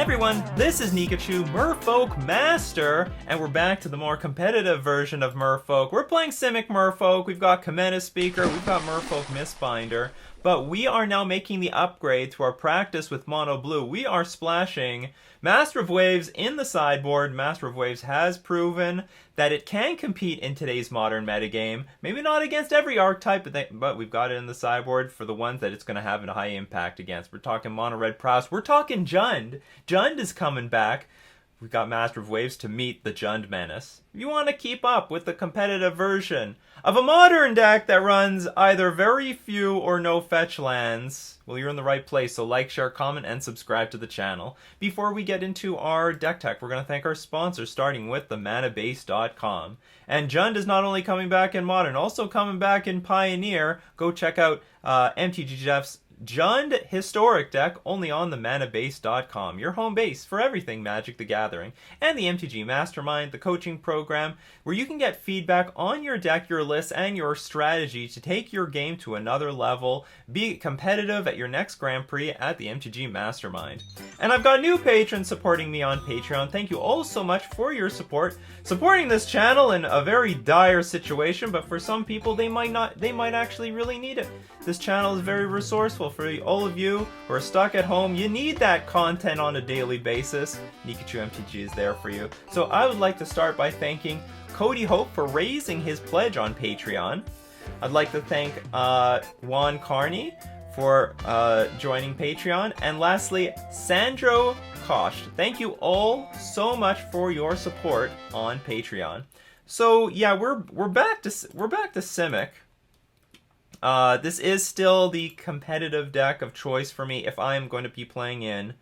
Everyone, this is Nikachu, Merfolk Master, and we're back to the more competitive version of Merfolk. We're playing Simic Merfolk, we've got Cometa Speaker, we've got Merfolk Mistbinder, but we are now making the upgrade to our practice with Mono Blue. We are splashing Master of Waves in the sideboard. Master of Waves has proven that it can compete in today's modern metagame. Maybe not against every archetype, but we've got it in the sideboard for the ones that it's going to have a high impact against. We're talking Mono Red Prowess. We're talking Jund. Jund is coming back. We've got Master of Waves to meet the Jund menace. If you want to keep up with the competitive version of a modern deck that runs either very few or no fetch lands, well, you're in the right place. So like, share, comment, and subscribe to the channel. Before we get into our deck tech, we're going to thank our sponsors, starting with the manabase.com. And Jund is not only coming back in Modern, also coming back in Pioneer. Go check out MTG Jeff's Jund Historic deck, only on the manabase.com, your home base for everything Magic the Gathering. And the MTG Mastermind, the coaching program, where you can get feedback on your deck, your lists, and your strategy to take your game to another level. Be competitive at your next Grand Prix at the MTG Mastermind. And I've got new patrons supporting me on Patreon. Thank you all so much for your support. Supporting this channel in a very dire situation, but for some people they might actually really need it. This channel is very resourceful for all of you who are stuck at home. You need that content on a daily basis. Nikachu MTG is there for you. So I would like to start by thanking Cody Hope for raising his pledge on Patreon. I'd like to thank Juan Carney for joining Patreon. And lastly, Sandro Kosh. Thank you all so much for your support on Patreon. So yeah, we're back to Simic. This is still the competitive deck of choice for me. If I'm going to be playing in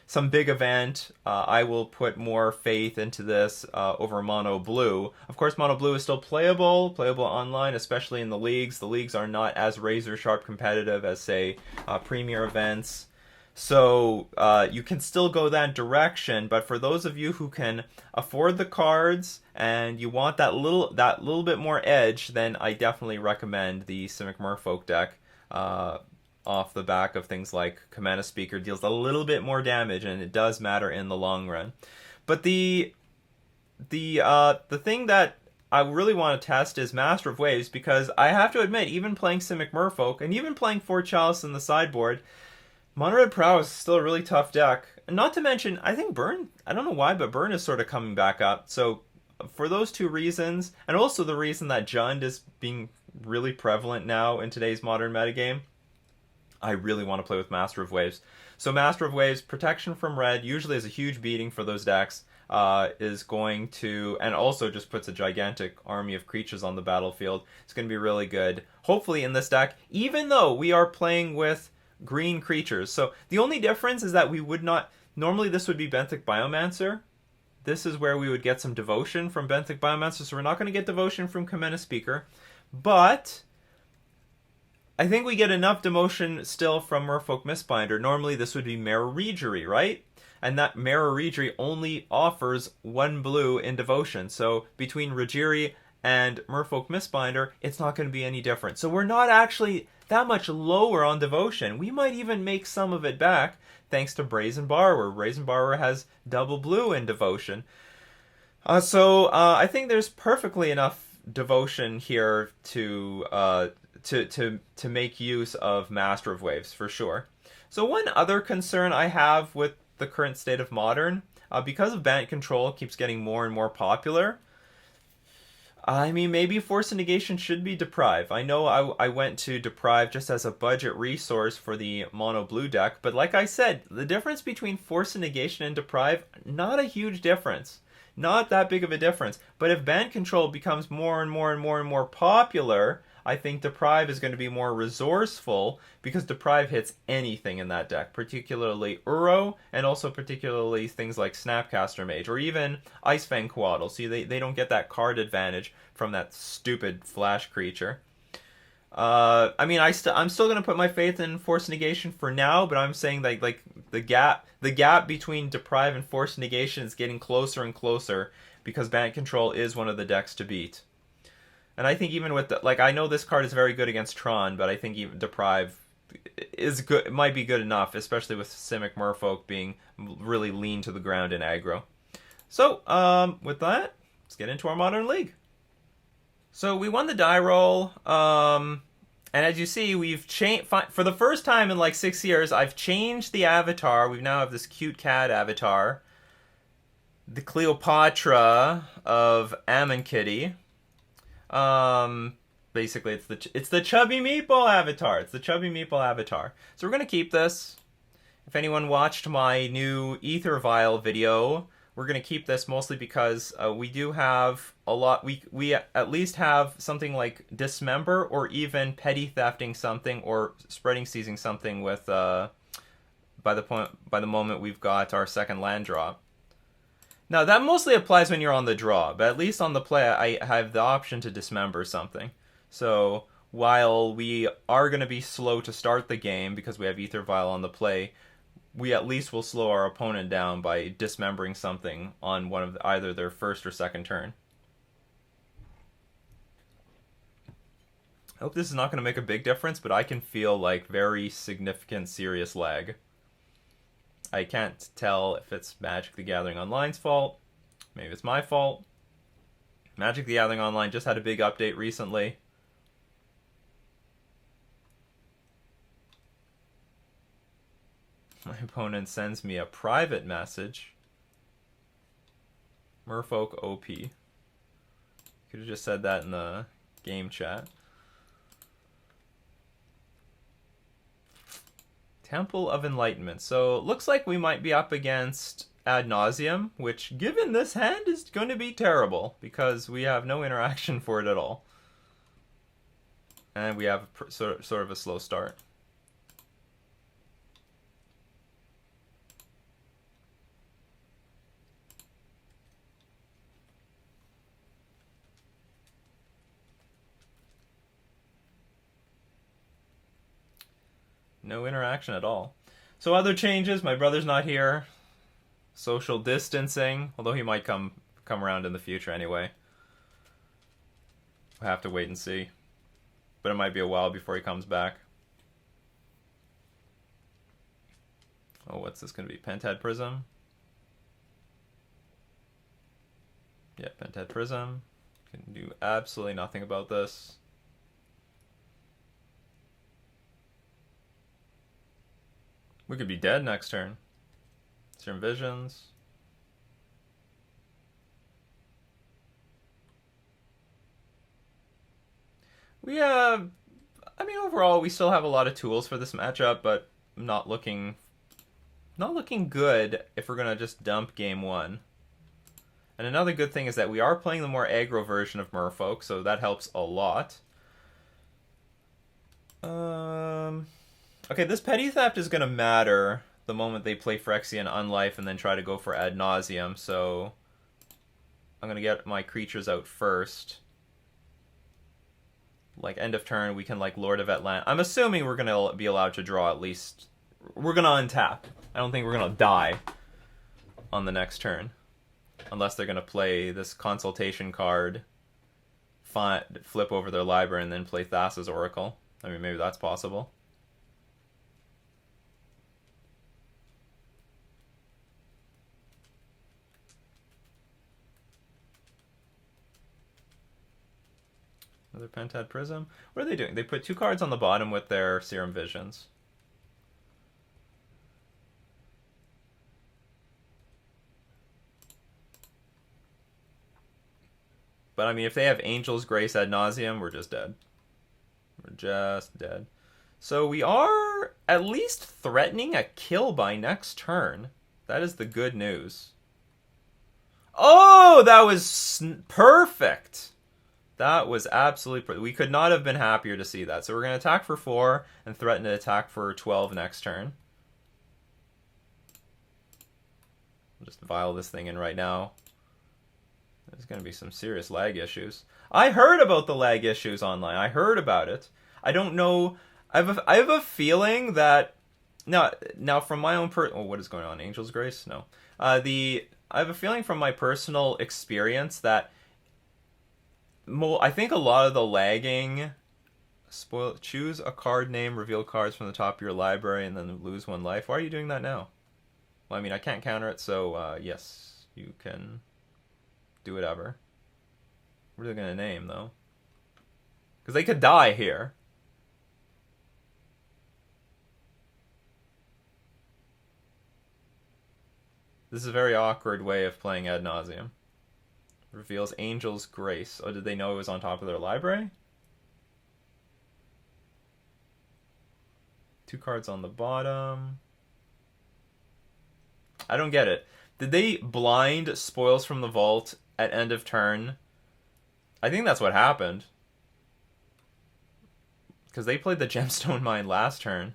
some big event, I will put more faith into this over Mono Blue. Of course, Mono Blue is still playable online, especially in the leagues. The leagues are not as razor-sharp competitive as, say, premier events. So you can still go that direction, but for those of you who can afford the cards and you want that little bit more edge, then I definitely recommend the Simic Merfolk deck. Off the back of things like Cometa Speaker, deals a little bit more damage, and it does matter in the long run. But the thing that I really want to test is Master of Waves, because I have to admit, even playing Simic Merfolk and even playing Fort Chalice in the sideboard, Mono Red Prowess is still a really tough deck. And not to mention, I think Burn, I don't know why, but Burn is sort of coming back up. So for those two reasons, and also the reason that Jund is being really prevalent now in today's modern metagame, I really want to play with Master of Waves. So Master of Waves, protection from red, usually is a huge beating for those decks, is going to, and also just puts a gigantic army of creatures on the battlefield. It's going to be really good. Hopefully in this deck, even though we are playing with green creatures. So the only difference is that we would not, normally this would be Benthic Biomancer. This is where we would get some devotion from Benthic Biomancer, so we're not going to get devotion from Cometa Speaker. But I think we get enough devotion still from Merfolk Mistbinder. Normally this would be Mara Regery, right? And that Mara Regery only offers 1 blue in devotion. So between Regery and Merfolk Mistbinder, it's not going to be any different. So we're not actually that much lower on devotion. We might even make some of it back thanks to Brazen Borrower. Brazen Borrower has double blue in devotion. So I think there's perfectly enough devotion here to make use of Master of Waves, for sure. So one other concern I have with the current state of Modern, because of Bant Control keeps getting more and more popular, I mean, maybe Force of Negation should be Deprive. I know I went to Deprive just as a budget resource for the Mono Blue deck, but like I said, the difference between Force of Negation and Deprive, not a huge difference. Not that big of a difference. But if Band Control becomes more and more popular, I think Deprive is going to be more resourceful, because Deprive hits anything in that deck, particularly Uro, and also particularly things like Snapcaster Mage, or even Icefang Coatl. See, they don't get that card advantage from that stupid flash creature. I mean, I'm still going to put my faith in Force Negation for now, but I'm saying that like the gap between Deprive and Force Negation is getting closer and closer, because Band Control is one of the decks to beat. And I think even with I know this card is very good against Tron, but I think even Deprive is good. It might be good enough, especially with Simic Merfolk being really lean to the ground in aggro. So, with that, let's get into our Modern League. So we won the die roll, and as you see, we've changed for the first time in like 6 years. I've changed the avatar. We now have this cute cat avatar, the Cleopatra of Ammon Kitty. Basically, it's the chubby meatball avatar. It's the chubby meatball avatar. So we're gonna keep this. If anyone watched my new Ether Vial video, we're going to keep this mostly because we do have a lot. We at least have something like Dismember or even Petty Thefting something or Spreading Seizing something with by the moment we've got our second land drop. Now that mostly applies when you're on the draw, but at least on the play I have the option to Dismember something. So while we are going to be slow to start the game because we have Ether Vial on the play, we at least will slow our opponent down by dismembering something on one of either their first or second turn. I hope this is not going to make a big difference, but I can feel like very significant, serious lag. I can't tell if it's Magic the Gathering Online's fault. Maybe it's my fault. Magic the Gathering Online just had a big update recently. My opponent sends me a private message. Merfolk OP. Could have just said that in the game chat. Temple of Enlightenment. So it looks like we might be up against Ad Nauseam, which given this hand is going to be terrible because we have no interaction for it at all. And we have sort of a slow start. No interaction at all. So other changes, my brother's not here. Social distancing, although he might come around in the future anyway. We'll have to wait and see. But it might be a while before he comes back. Oh, what's this going to be? Pentad Prism? Yeah, Pentad Prism. Can do absolutely nothing about this. We could be dead next turn. Serum Visions. We have... I mean, overall, we still have a lot of tools for this matchup, but not looking good if we're going to just dump game one. And another good thing is that we are playing the more aggro version of Merfolk, so that helps a lot. Okay, this Petty Theft is going to matter the moment they play Phyrexian Unlife and then try to go for Ad Nauseam, so I'm going to get my creatures out first. Like, end of turn, we can, like, Lord of Atlant. I'm assuming we're going to be allowed to draw at least... We're going to untap. I don't think we're going to die on the next turn. Unless they're going to play this Consultation card, flip over their library, and then play Thassa's Oracle. I mean, maybe that's possible. Another Pentad Prism. What are they doing? They put 2 cards on the bottom with their Serum Visions. But I mean, if they have Angel's Grace Ad Nauseam, we're just dead. We're just dead. So we are at least threatening a kill by next turn. That is the good news. Oh, that was perfect. That was absolutely perfect. We could not have been happier to see that. So we're going to attack for 4 and threaten to attack for 12 next turn. I'll just vial this thing in right now. There's going to be some serious lag issues. I heard about the lag issues online. I heard about it. I don't know. I have a feeling that... Now from my own... Oh, what is going on? Angel's Grace? No. I have a feeling from my personal experience that... I think a lot of the lagging Choose a card name, reveal cards from the top of your library, and then lose 1 life. Why are you doing that now? Well, I mean, I can't counter it, so yes, you can do whatever. What are they going to name, though? Because they could die here. This is a very awkward way of playing Ad Nauseam. Reveals Angel's Grace. Oh, did they know it was on top of their library? 2 cards on the bottom. I don't get it. Did they blind spoils from the vault at end of turn? I think that's what happened. Because they played the gemstone mine last turn.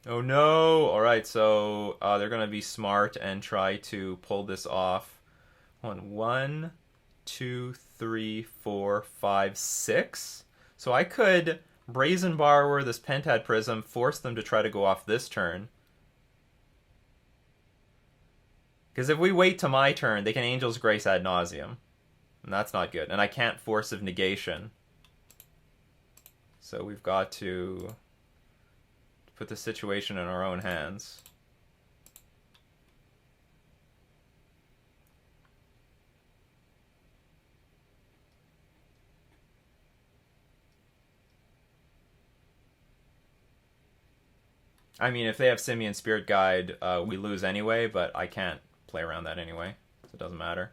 Oh no! Alright, so they're going to be smart and try to pull this off. 1, 2, 3, 4, 5, 6. So I could Brazen Borrower this Pentad Prism, force them to try to go off this turn. Because if we wait to my turn, they can Angel's Grace Ad Nauseam. And that's not good. And I can't Force of Negation. So we've got to put the situation in our own hands. I mean, if they have Simian Spirit Guide, we lose anyway, but I can't play around that anyway, so it doesn't matter.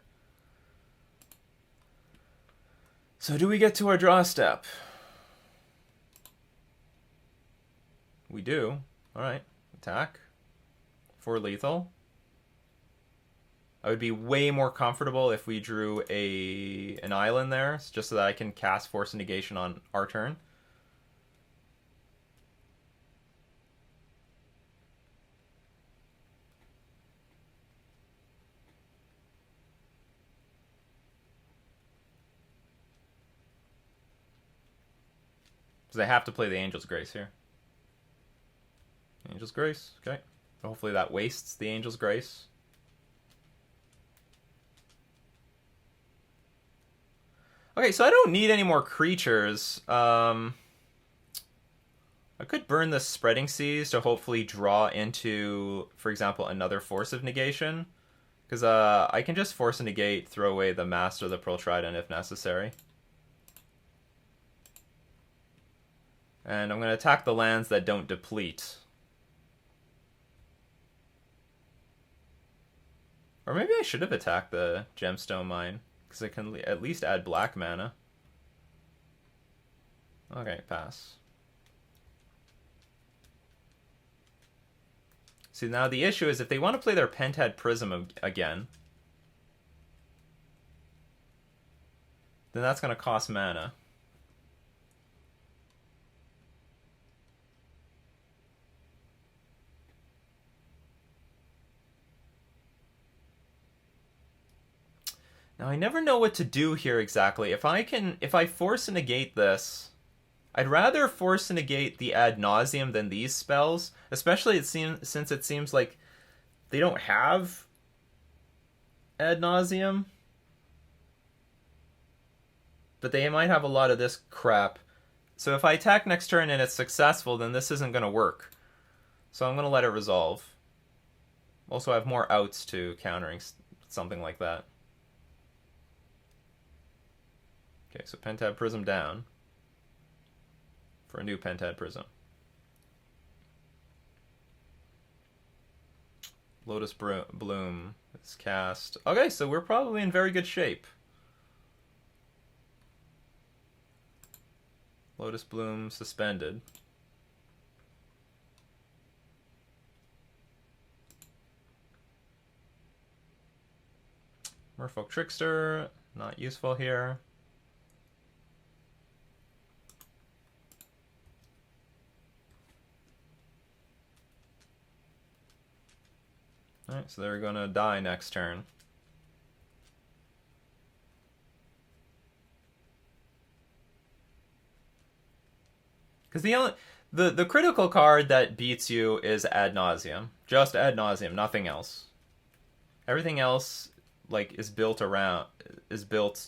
So do we get to our draw step? We do. Alright. Attack. 4 lethal. I would be way more comfortable if we drew an island there, just so that I can cast Force of Negation on our turn. Because I have to play the Angel's Grace here. Angel's Grace, okay. Hopefully that wastes the Angel's Grace. Okay, so I don't need any more creatures. I could burn the Spreading Seas to hopefully draw into, for example, another Force of Negation. Because I can just Force a Negate, throw away the Master of the Pearl Trident if necessary. And I'm going to attack the lands that don't deplete. Or maybe I should have attacked the Gemstone Mine, because I can at least add black mana. Okay, pass. See, now the issue is if they want to play their Pentad Prism again, then that's going to cost mana. Now I never know what to do here exactly. If I Force and Negate this, I'd rather Force and Negate the Ad Nauseam than these spells, especially since it seems like they don't have Ad Nauseam. But they might have a lot of this crap. So if I attack next turn and it's successful, then this isn't going to work. So I'm going to let it resolve. Also, I have more outs to countering something like that. Okay, so Pentad Prism down for a new Pentad Prism. Lotus Bloom is cast. Okay, so we're probably in very good shape. Lotus Bloom suspended. Merfolk Trickster, not useful here. Alright, so they're gonna die next turn. Because the critical card that beats you is Ad Nauseam. Just Ad Nauseam, nothing else. Everything else is built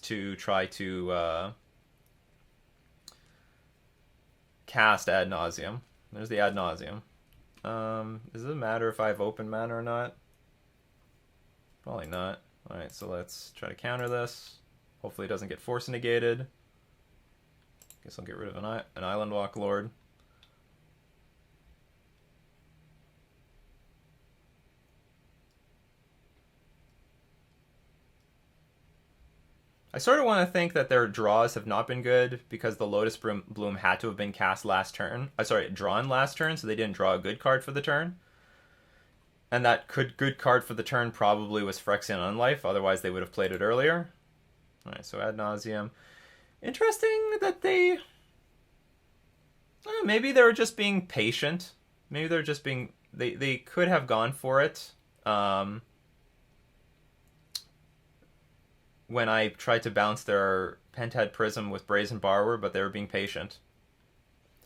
to try to cast Ad Nauseam. There's the Ad Nauseam. Does it matter if I have open mana or not? Probably not. Alright, so let's try to counter this. Hopefully it doesn't get force negated. Guess I'll get rid of an Island Walk Lord. I sort of want to think that their draws have not been good because the Lotus Bloom had to have been cast last turn. Drawn last turn, so they didn't draw a good card for the turn. And that good card for the turn probably was Phyrexian Unlife, otherwise they would have played it earlier. Alright, so Ad Nauseam. Interesting that they... maybe they were just being patient. Maybe they're just being... They could have gone for it. When I tried to bounce their Pentad Prism with Brazen Borrower, but they were being patient.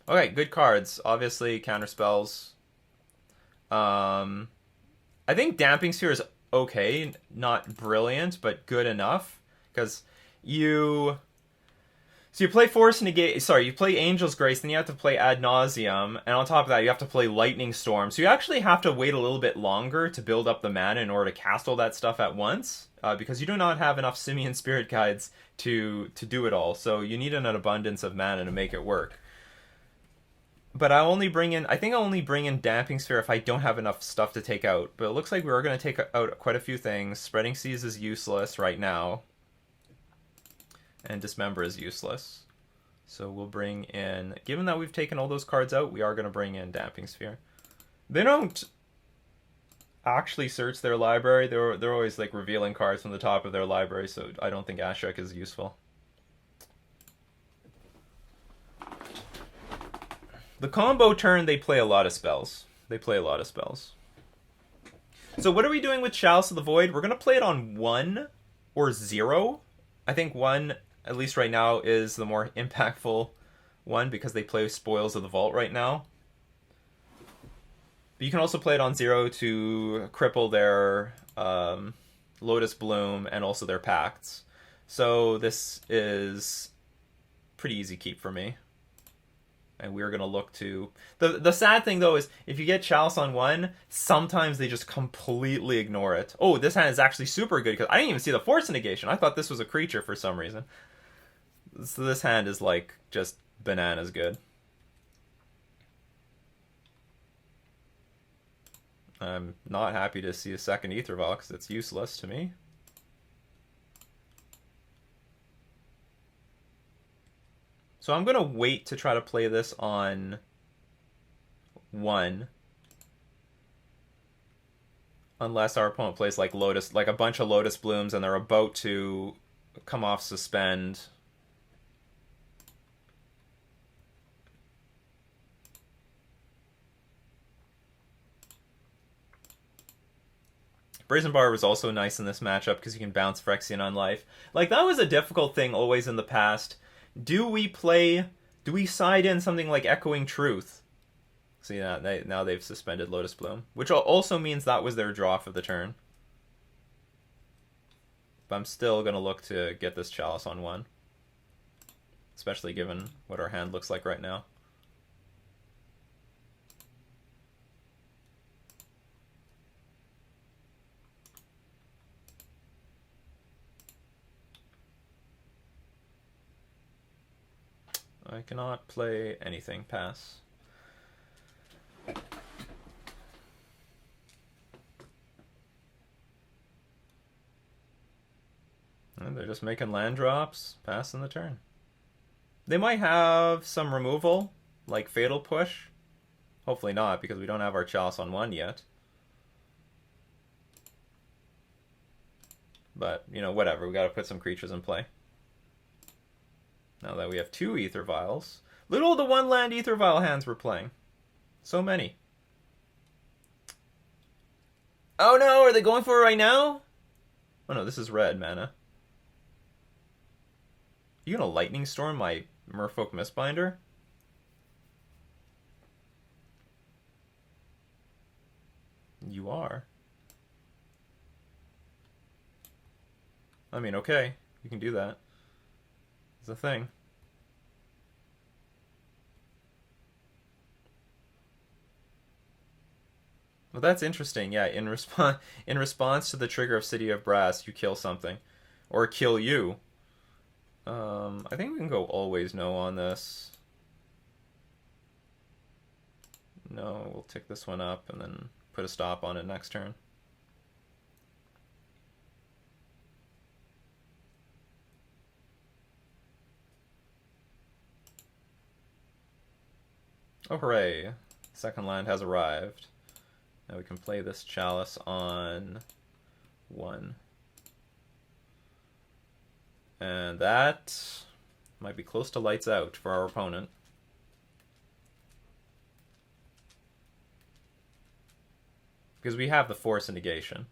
Okay, good cards. Obviously, counter spells. I think Damping Sphere is okay. Not brilliant, but good enough. Because you... So you play Force Negate... Sorry, you play Angel's Grace, then you have to play Ad Nauseam, and on top of that, you have to play Lightning Storm. So you actually have to wait a little bit longer to build up the mana in order to cast all that stuff at once. Because you do not have enough Simian Spirit Guides to do it all. So you need an abundance of mana to make it work. But I think I'll only bring in Damping Sphere if I don't have enough stuff to take out. But it looks like we're going to take out quite a few things. Spreading Seas is useless right now. And Dismember is useless. So we'll bring in... Given that we've taken all those cards out, we are going to bring in Damping Sphere. They don't actually search their library. They're always like revealing cards from the top of their library, so I don't think Ashok is useful. The combo turn, they play a lot of spells. So what are we doing with Chalice of the Void? We're going to play it on 1 or 0. I think 1, at least right now, is the more impactful one because they play Spoils of the Vault right now. But you can also play it on 0 to cripple their Lotus Bloom and also their Pacts. So this is pretty easy keep for me. And we're going to look to... The sad thing, though, is if you get Chalice on 1, sometimes they just completely ignore it. Oh, this hand is actually super good, because I didn't even see the Force Negation. I thought this was a creature for some reason. So this hand is, like, just bananas good. I'm not happy to see a second Aether Vial, because it's useless to me. So I'm going to wait to try to play this on 1. Unless our opponent plays like a bunch of Lotus Blooms and they're about to come off Suspend. Brazen Bar was also nice in this matchup because you can bounce Phyrexian Unlife. Like, that was a difficult thing always in the past. Do we side in something like Echoing Truth? See, now they've suspended Lotus Bloom, which also means that was their draw for the turn. But I'm still going to look to get this Chalice on 1. Especially given what our hand looks like right now. I cannot play anything. Pass. And they're just making land drops, passing the turn. They might have some removal, like Fatal Push. Hopefully not, because we don't have our Chalice on 1 yet. But, you know, whatever. We got to put some creatures in play. Now that we have 2 Aether Vials. Little the 1-land Aether Vial hands we're playing. So many. Oh no, are they going for it right now? Oh no, this is red mana. You gonna Lightning Storm my Merfolk Mistbinder? You are. I mean, okay, you can do that. It's a thing. Well, that's interesting. Yeah, in response to the trigger of City of Brass, you kill something, or kill you. I think we can go always no on this. No, we'll tick this one up and then put a stop on it next turn. Oh, hooray. Second land has arrived. Now we can play this Chalice on 1. And that might be close to lights out for our opponent. Because we have the Force and Negation.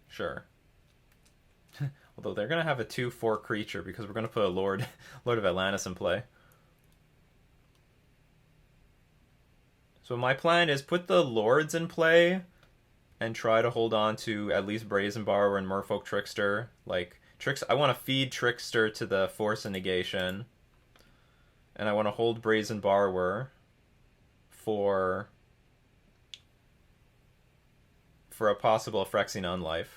Sure. Although they're going to have a 2/4 creature because we're going to put a Lord of Atlantis in play. So my plan is put the Lords in play and try to hold on to at least Brazen Borrower and Merfolk Trickster. Like, I want to feed Trickster to the Force and Negation. And I want to hold Brazen Borrower for a possible Phyrexian Unlife.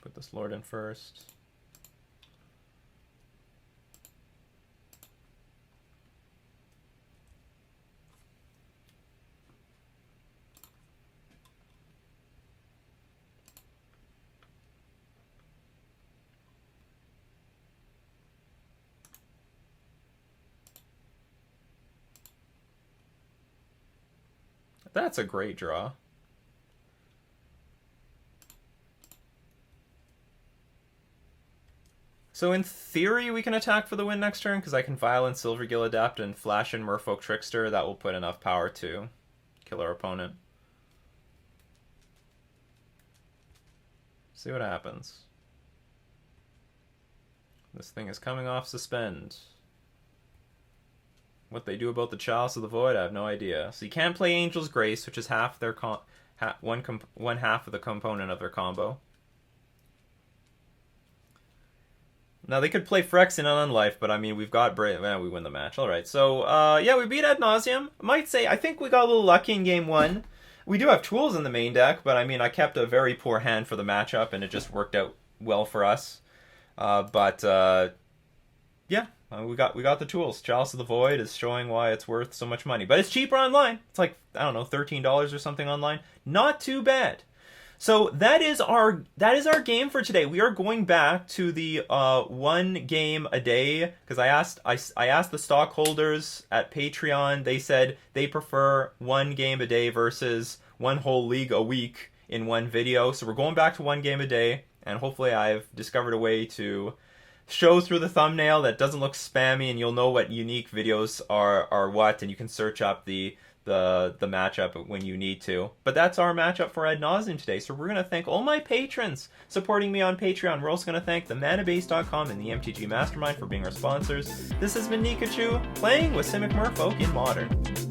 Put this Lord in first. That's a great draw. So in theory, we can attack for the win next turn, because I can Violent Silvergill Adept and flash in Merfolk Trickster. That will put enough power to kill our opponent. See what happens. This thing is coming off Suspend. What they do about the Chalice of the Void, I have no idea. So you can't play Angel's Grace, which is half their one half of the component of their combo. Now, they could play Phyrexian on Unlife, but I mean, we've got we win the match. All right, so, yeah, we beat Ad Nauseam. I might say, I think we got a little lucky in game 1. We do have tools in the main deck, but I mean, I kept a very poor hand for the matchup, and it just worked out well for us. Yeah, we got the tools. Chalice of the Void is showing why it's worth so much money. But it's cheaper online. It's like, I don't know, $13 or something online. Not too bad. So that is our game for today. We are going back to the 1 game a day, because I asked the stockholders at Patreon. They said they prefer 1 game a day versus 1 whole league a week in 1 video. So we're going back to 1 game a day, and hopefully I've discovered a way to show through the thumbnail that doesn't look spammy, and you'll know what unique videos are what, and you can search up the matchup when you need to. But that's our matchup for Ad Nauseam today. So we're going to thank all my patrons supporting me on Patreon. We're also going to thank the manabase.com and the MTG Mastermind for being our sponsors. This has been Nikachu, playing with Simic Merfolk in Modern.